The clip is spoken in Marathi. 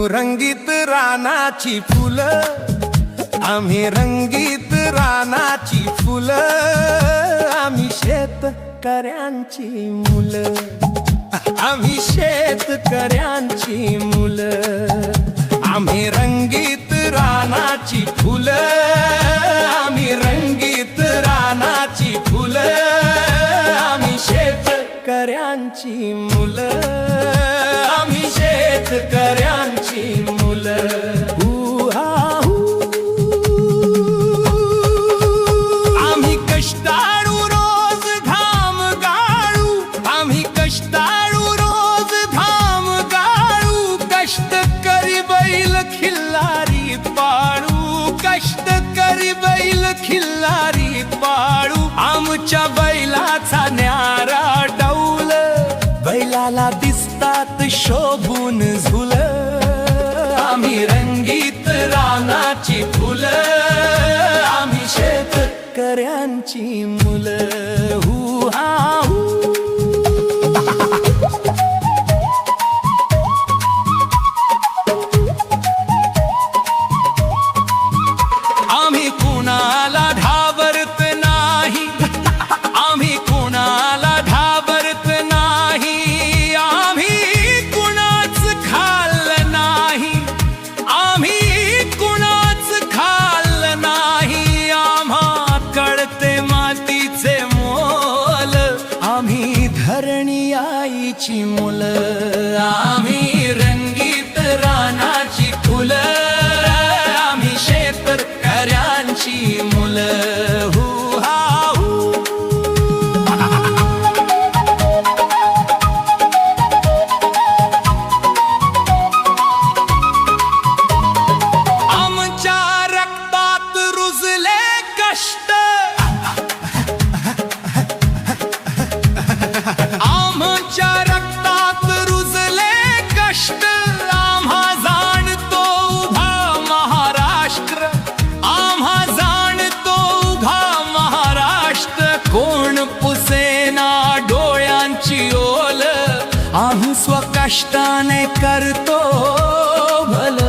रंगीत रानाची फुलं, आम्ही रंगीत रानाची फुलं, आम्ही शेतकऱ्यांची मुलं, आम्ही शेतकऱ्यांची मुलं, आम्ही रंगीत रानाची फुलं, आम्ही रंगीत रानाची फुलं, आम्ही शेतकऱ्यांची मुलं, आम्ही शेतकऱ्यांची मुलं. आम्ही कष्टाळू रोज घाम गाळू, आम्ही कष्टाळू रोज घाम गाळू, कष्ट करी बैल खिल्लारी पाळू, कष्ट करी बैल खिल्लारी पाळू, आमच्या बैलाचा न्यारा डौल, बैलाला दिसतात शोभून झुल, आम्ही रंगीत रानाची फुलं, आम्ही शेतकऱ्यांची मुलं. आम्ही कुणाला घाबरत नाही, आम्ही कुणाला घाबरत नाही, आम्ही कुणाच खाल्लं नाही, आम्ही कुणाच खाल्लं नाही, आम्हा कळते मातीचे मोल, आम्ही धरणी आईची मुलं, आम्ही रंगीत रानाची फुलं, आम्ही शेतकऱ्यांची मुलं. आमच्या रक्तात रुजले कष्ट, आमच्या रक्तात रुजले कष्ट, आम्हा जाणतो उभा महाराष्ट्र, आम्हा जाणतो उभा महाराष्ट्र, कोण पुसेना डोळ्यांची ओल, आम्ही स्वकष्टाने करतो भलं.